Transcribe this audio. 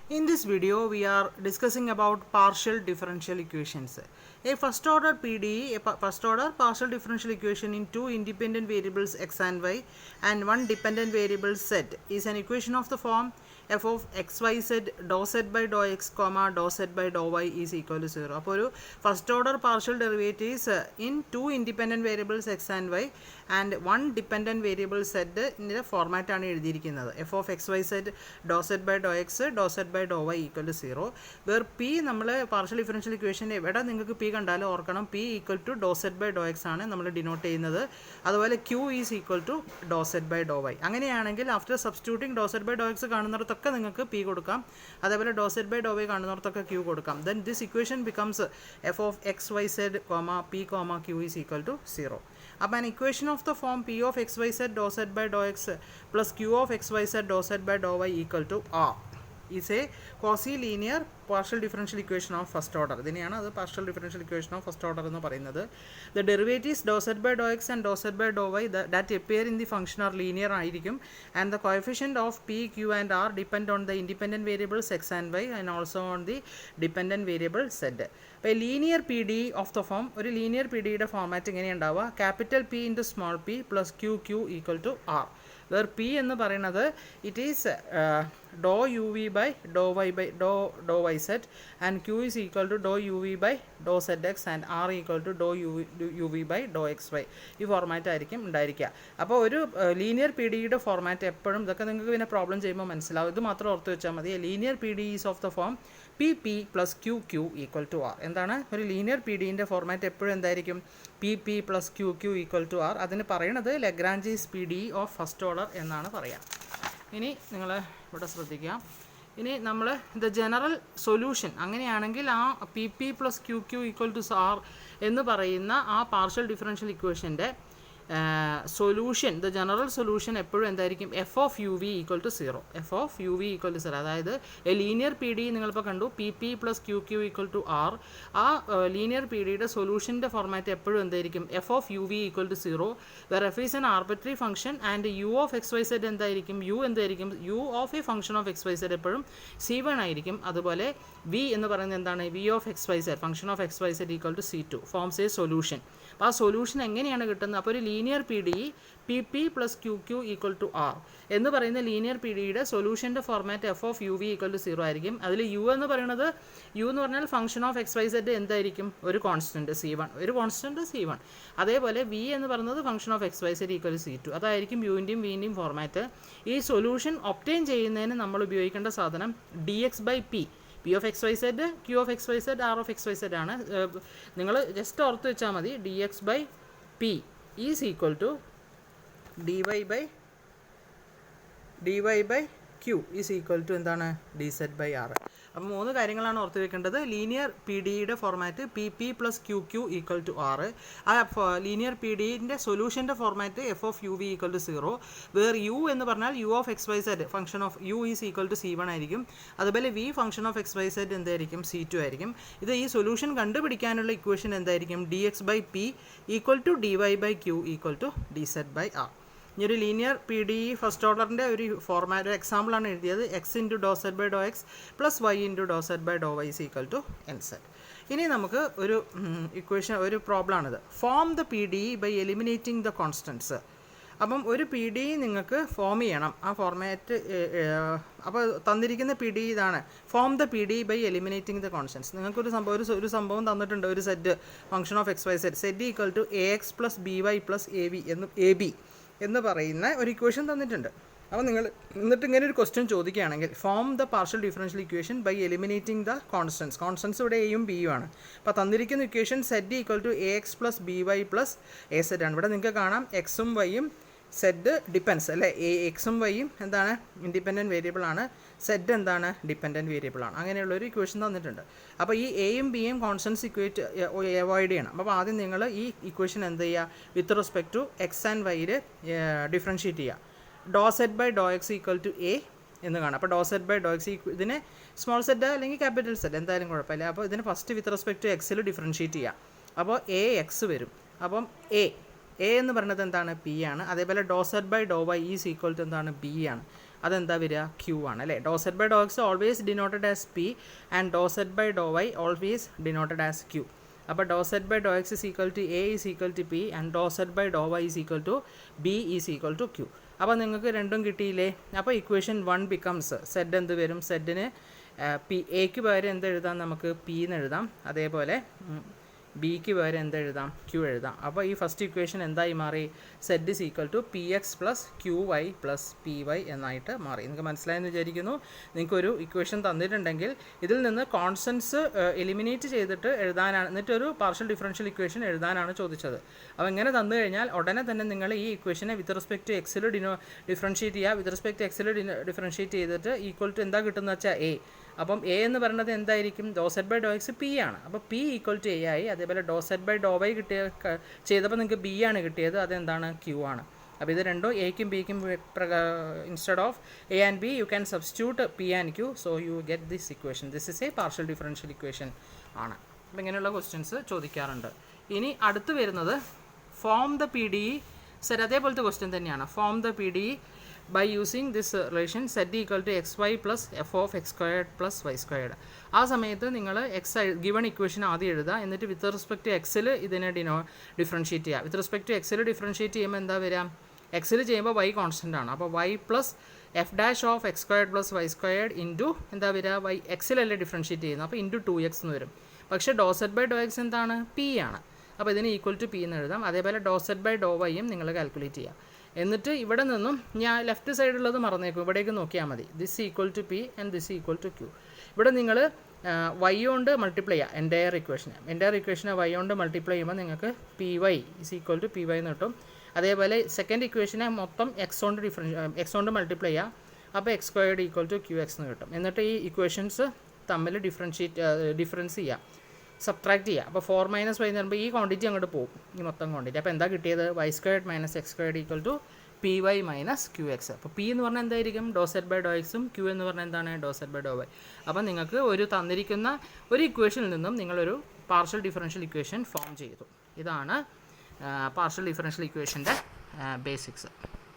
In this video, we are discussing about partial differential equations. A first order PDE, first order partial differential equation in two independent variables x and y and one dependent variable z is an equation of the form f of xyz dou z by dou x comma dou z by dou y is equal to 0. അപ്പോൾ ഒരു first order partial derivatives in two independent variables X and Y and one dependent variable സെഡിൻ്റെ ഫോർമാറ്റാണ് എഴുതിയിരിക്കുന്നത്. F of X Y Z doh Z by doh X doh Z by doh Y equal to 0. Where P നമ്മൾ partial differential equation എവിടെ നിങ്ങൾക്ക് P കണ്ടാലും ഓർക്കണം P equal to doh Z by doh X ആണ് നമ്മൾ denote ചെയ്യുന്നത്. അതുപോലെ Q is equal to doh Z by doh Y. അങ്ങനെയാണെങ്കിൽ after substituting doh Z by doh X കാണുന്നിടത്തൊക്കെ നിങ്ങൾക്ക് പി കൊടുക്കാം, അതേപോലെ doh Z by doh Y കാണുന്നിടത്തൊക്കെ ക്യൂ കൊടുക്കാം. Then this equation becomes F of X Y Z comma P comma Q is equal to 0. അപ്പോൾ an equation of the form p of x y z dou z by dou x plus q of x y z dou z by dou y equal to r is a quasi-linear partial differential equation of first order. ഇതിനെയാണ് അത് partial differential equation of first order എന്ന് പറയുന്നത്. The derivatives dou z by dou x and dou z by dou y that appear in the function are linear ആയിരിക്കും and the coefficient of p, q and r depend on the independent variables x and y and also on the dependent variable z. അപ്പോൾ linear P D of the form, ഒരു linear P ഡിയുടെ format എങ്ങനെയുണ്ടാവുക? Capital P into small P plus Q Q equal to R. Where P എന്ന് പറയുന്നത് it is doh U V by doh Y by doh Y Z and Q is equal to doh U V by doh Z X and R equal to doh U V by doh X Y. ഈ format ആയിരിക്കും ഉണ്ടായിരിക്കുക. അപ്പോൾ ഒരു linear P ഡിയുടെ format എപ്പോഴും, ഇതൊക്കെ നിങ്ങൾക്ക് പിന്നെ പ്രോബ്ലം ചെയ്യുമ്പോൾ മനസ്സിലാവും, ഇത് മാത്രം ഓർത്ത് വെച്ചാൽ മതി. Linear P D is of the form P P plus Q Q equal to R. എന്താണ് ഒരു ലീനിയർ പി ഡിൻ്റെ ഫോർമാറ്റ്? എപ്പോഴും എന്തായിരിക്കും? P P plus Q Q equal to R. അതിന് പറയണത് Lagrange's P D of first order എന്നാണ് പറയുക. ഇനി നിങ്ങൾ ഇവിടെ ശ്രദ്ധിക്കുക. ഇനി നമ്മൾ ദ ജനറൽ സൊല്യൂഷൻ അങ്ങനെയാണെങ്കിൽ ആ P P plus Q Q equal to R എന്ന് പറയുന്ന ആ പാർഷ്യൽ ഡിഫറൻഷ്യൽ ഇക്വേഷൻ്റെ സൊല്യൂഷൻ, ദ ജനറൽ സൊല്യൂഷൻ എപ്പോഴും എന്തായിരിക്കും? F of U V equal to 0. F of U V equal to 0. അതായത് എ ലീനിയർ പി ഡി നിങ്ങളിപ്പോൾ കണ്ടു P P plus Q Q equal to R. ആ ലീനിയർ പി ഡിയുടെ സൊല്യൂഷൻ്റെ format എപ്പോഴും എന്തായിരിക്കും? F of U V equal to 0. Where F is an arbitrary function and u of X Y Z എന്തായിരിക്കും? U എന്തായിരിക്കും? U of a function of X Y z എപ്പോഴും C1 ആയിരിക്കും. അതുപോലെ v എന്ന് പറയുന്നത് എന്താണ്? V of X Y Z function of X Y Z equal to C2 forms a solution. അപ്പോൾ ആ സൊല്യൂഷൻ എങ്ങനെയാണ് കിട്ടുന്നത്? അപ്പോൾ ഒരു linear P D P P plus Q Q equal to R എന്ന് പറയുന്ന ലീനിയർ പി ഡിയുടെ സൊല്യൂഷൻ്റെ format F of U V equal to 0 ആയിരിക്കും. അതിൽ യു എന്ന് പറയുന്നത്, യു എന്ന് പറഞ്ഞാൽ function of X Y Z എന്തായിരിക്കും? ഒരു കോൺസ്റ്റൻറ്റ് C1, ഒരു കോൺസ്റ്റൻറ്റ് C1. അതേപോലെ വി എന്ന് പറയുന്നത് function of X Y Z equal to C2. അതായിരിക്കും യുവിൻ്റെയും വിൻ്റെയും ഫോർമാറ്റ്. ഈ സൊല്യൂഷൻ ഒബ്റ്റെയിൻ ചെയ്യുന്നതിന് നമ്മൾ ഉപയോഗിക്കേണ്ട സാധനം D X by P, P of X Y Z, Q of X Y Z, R of X Y Z ആണ്. നിങ്ങൾ ജസ്റ്റ് ഓർത്ത് വെച്ചാൽ മതി. D X by P is equal to dy by q is equal to എന്താണ്? D Z by R. അപ്പോൾ 3 കാര്യങ്ങളാണ് ഓർത്ത് വെക്കേണ്ടത്. ലീനിയർ പി ഡിയുടെ format P P plus Q Q equal to R. ആ ലീനിയർ പി ഡിൻ്റെ സൊല്യൂഷൻ്റെ format F of U V equal to 0. Where U എന്ന് പറഞ്ഞാൽ U of X Y Z function of U is equal to C1 ആയിരിക്കും. അതുപോലെ V function of X Y Z എന്തായിരിക്കും? C2 ആയിരിക്കും. ഇത് ഈ സൊല്യൂഷൻ കണ്ടുപിടിക്കാനുള്ള ഇക്വേഷൻ എന്തായിരിക്കും? D X by P equal to D Y by Q equal to d Z by R. ഇനി ഒരു ലീനിയർ പി ഡി ഫസ്റ്റ് ഓർഡറിൻ്റെ ഒരു ഫോർമാറ്റ് എക്സാമ്പിളാണ് എഴുതിയത്. X into doh Z by doh X plus Y into doh Z by doh Y is equal to N Z. ഇനി നമുക്ക് ഒരു equation, ഒരു പ്രോബ്ലമാണിത്. Form the P D by eliminating the constants. അപ്പം ഒരു പി ഡി നിങ്ങൾക്ക് form ചെയ്യണം. ആ ഫോർമാറ്റ് അപ്പോൾ തന്നിരിക്കുന്ന പി ഡി ഇതാണ്. Form the P D by eliminating the constants. നിങ്ങൾക്കൊരു സംഭവം തന്നിട്ടുണ്ട്. ഒരു set function of X Y z z equal to a x plus b y plus a b എന്ന് പറയുന്ന ഒരു ഇക്വേഷൻ തന്നിട്ടുണ്ട്. അപ്പോൾ നിങ്ങൾ എന്നിട്ട് ഇങ്ങനെ ഒരു ക്വസ്റ്റ്യൻ ചോദിക്കുകയാണെങ്കിൽ form the partial differential equation by eliminating the constants ഇവിടെ എയും ബിയും ആണ്. അപ്പോൾ തന്നിരിക്കുന്ന equation z equal to a x plus b y plus a z ആണ്. ഇവിടെ നിങ്ങൾക്ക് കാണാം എക്സും വൈയും സെഡ് ഡിപ്പെൻസ് അല്ലേ? എക്സും വൈയും എന്താണ്? ഇൻഡിപെൻഡൻറ്റ് വേരിയബിൾ ആണ്. സെഡ് എന്താണ്? ഡിപ്പെൻഡൻറ്റ് വേരിയബിൾ ആണ്. അങ്ങനെയുള്ളൊരു ഇക്വേഷൻ തന്നിട്ടുണ്ട്. അപ്പോൾ ഈ എയും ബിയും കോൺസ്റ്റൻസ് അവോയ്ഡ് ചെയ്യണം. അപ്പോൾ ആദ്യം നിങ്ങൾ ഈ ഇക്വേഷൻ എന്ത് ചെയ്യുക? With respect to X and വൈയിൽ ഡിഫറൻഷ്യേറ്റ് ചെയ്യുക. Doh Z by doh X equal to A എന്ന് കാണാം. അപ്പോൾ doh Z by doh X ഇതിനെ സ്മോൾ സെഡ് അല്ലെങ്കിൽ ക്യാപിറ്റൽ സെഡ് എന്തായാലും കുഴപ്പമില്ല. അപ്പോൾ ഇതിന് ഫസ്റ്റ് വിത്ത് റെസ്പെക്ട് ടു എക്സിൽ ഡിഫറൻഷ്യേറ്റ് ചെയ്യാം. അപ്പോൾ എ എക്സ് വരും. അപ്പം എ എന്ന് പറയുന്നത് എന്താണ്? പി ആണ്. അതേപോലെ doh Z by doh Y is equal to എന്താണ്? ബി ആണ്. അതെന്താ വരിക? ക്യൂ ആണ് അല്ലേ. Doh Z by doh X always denoted as P and doh Z by doh Y always denoted as Q. അപ്പോൾ doh Z by doh X is equal to A is equal to P and doh Z by doh Y is equal to B is equal to Q. അപ്പോൾ നിങ്ങൾക്ക് രണ്ടും കിട്ടിയില്ലേ? അപ്പോൾ equation 1 becomes Z എന്ത് വരും? സെഡിന് P എക്ക് പകരം എന്ത് എഴുതാം? നമുക്ക് പി എന്ന് എഴുതാം. അതേപോലെ ബിക്ക് പകരം എന്ത് എഴുതാം? ക്യൂ എഴുതാം. അപ്പോൾ ഈ ഫസ്റ്റ് ഇക്വേഷൻ എന്തായി മാറി? Z is equal to P X plus Q Y plus P Y എന്നായിട്ട് മാറി. നിങ്ങൾക്ക് മനസ്സിലായെന്ന് വിചാരിക്കുന്നു. നിങ്ങൾക്കൊരു ഇക്വേഷൻ തന്നിട്ടുണ്ടെങ്കിൽ ഇതിൽ നിന്ന് കോൺസ്റ്റൻസ് എലിമിനേറ്റ് ചെയ്തിട്ട് എഴുതാനാണ്, എന്നിട്ടൊരു പാർഷ്യൽ ഡിഫറൻഷ്യൽ ഇക്വേഷൻ എഴുതാനാണ് ചോദിച്ചത്. അപ്പോൾ ഇങ്ങനെ തന്നു കഴിഞ്ഞാൽ ഉടനെ തന്നെ നിങ്ങൾ ഈ ഇക്വേഷനെ വിത്ത് റെസ്പെക്ട് ടു എക്സിൽ ഡിഫറൻഷ്യേറ്റ് ചെയ്യുക. വിത്ത് റെസ്പെക്ട് ടു എക്സിൽ ഡിഫറൻഷ്യേറ്റ് ചെയ്തിട്ട് ഈക്വൽ ടു എന്താ കിട്ടുന്നത് വെച്ചാൽ എ. അപ്പം എ എന്ന് പറയുന്നത് എന്തായിരിക്കും? Doh Z by doh X P ആണ്. അപ്പോൾ പി ഈക്വൽ ടു എ ആയി. അതേപോലെ doh Z by doh Y ചെയ്തപ്പോൾ നിങ്ങൾക്ക് ബി ആണ് കിട്ടിയത്. അതെന്താണ്? ക്യൂ ആണ്. അപ്പോൾ ഇത് രണ്ടും എക്കും ബിക്കും instead of A and B you can substitute P and Q. So you get this equation. This is a partial differential equation ആണ്. അപ്പോൾ ഇങ്ങനെയുള്ള ക്വസ്റ്റ്യൻസ് ചോദിക്കാറുണ്ട്. ഇനി അടുത്ത് വരുന്നത് form the P D E set. അതേപോലത്തെ ക്വസ്റ്റ്യൻ തന്നെയാണ്. Form the P D E by using this relation z equal to xy plus f of x squared plus y squared. ആ സമയത്ത് നിങ്ങൾ എക്സ് ഗിവൺ ഇക്വേഷൻ ആദ്യം എഴുതുക. എന്നിട്ട് വിത്ത് respect to എക്സിൽ ഇതിനെ ഡിഫറൻഷ്യേറ്റ് ചെയ്യുക. വിത്ത് റെസ്പെക്ട് ടു എക്സിൽ ഡിഫറൻഷ്യേറ്റ് ചെയ്യുമ്പോൾ എന്താ വരിക? എക്സിൽ ചെയ്യുമ്പോൾ y കോൺസ്റ്റൻ്റ് ആണ്. അപ്പോൾ y plus f dash of x squared plus y squared into എന്താ വരിക? y എക്സിലല്ലേ ഡിഫറൻഷ്യേറ്റ് ചെയ്യുന്നത്. അപ്പോൾ ഇൻറ്റു 2x എന്ന് വരും. പക്ഷേ ഡോ സെറ്റ് ബൈ ഡോ എക്സ് എന്താണ്? പി ആണ്. അപ്പോൾ ഇതിന് ഈക്വൽ ടു പി എന്ന് എഴുതാം. അതേപോലെ ഡോ സെറ്റ് ബൈ ഡോ വൈയും നിങ്ങൾ കാൽക്കുലേറ്റ് ചെയ്യുക. എന്നിട്ട് ഇവിടെ നിന്നും ഞാൻ ലെഫ്റ്റ് സൈഡുള്ളത് മറന്നേക്കും, ഇവിടേക്ക് നോക്കിയാൽ മതി. This equal to P and this equal to q. ഇവിടെ നിങ്ങൾ വൈ കൊണ്ട് മൾട്ടിപ്ലൈ ചെയ്യുക എൻ്റയർ ഇക്വേഷനെ വൈ കൊണ്ട് മൾട്ടിപ്ലൈ ചെയ്യുമ്പോൾ നിങ്ങൾക്ക് p y is equal to p y എന്ന് കിട്ടും. അതേപോലെ സെക്കൻഡ് ഇക്വേഷനെ മൊത്തം എക്സ് കൊണ്ട് മൾട്ടിപ്ലൈ ചെയ്യുക. അപ്പോൾ x squared equal to q x എന്ന് കിട്ടും. എന്നിട്ട് ഈ ഇക്വേഷൻസ് തമ്മിൽ ഡിഫറൻസ് ചെയ്യുക, സബ്ട്രാക്ട് ചെയ്യുക. അപ്പോൾ 4 - y എന്ന് പറയുമ്പോൾ ഈ ക്വാണ്ടിറ്റി അങ്ങോട്ട് പോകും, ഈ മൊത്തം ക്വാണ്ടിറ്റി. അപ്പോൾ എന്താ കിട്ടിയത്? y squared minus x squared equal to p y minus q x. അപ്പോൾ പി എന്ന് പറഞ്ഞാൽ എന്തായിരിക്കും? ഡോ സെറ്റ് ബൈ ഡോ എക്സും ക്യൂ എന്ന് പറഞ്ഞാൽ എന്താണ്? ഡോ സെറ്റ് ബൈ ഡോ വൈ. അപ്പോൾ നിങ്ങൾക്ക് ഒരു തന്നിരിക്കുന്ന ഒരു ഇക്വേഷനിൽ നിന്നും നിങ്ങളൊരു പാർഷ്യൽ ഡിഫറൻഷ്യൽ ഇക്വേഷൻ ഫോം ചെയ്തു. ഇതാണ് പാർഷ്യൽ ഡിഫറൻഷ്യൽ ഇക്വേഷൻ്റെ ബേസിക്സ്.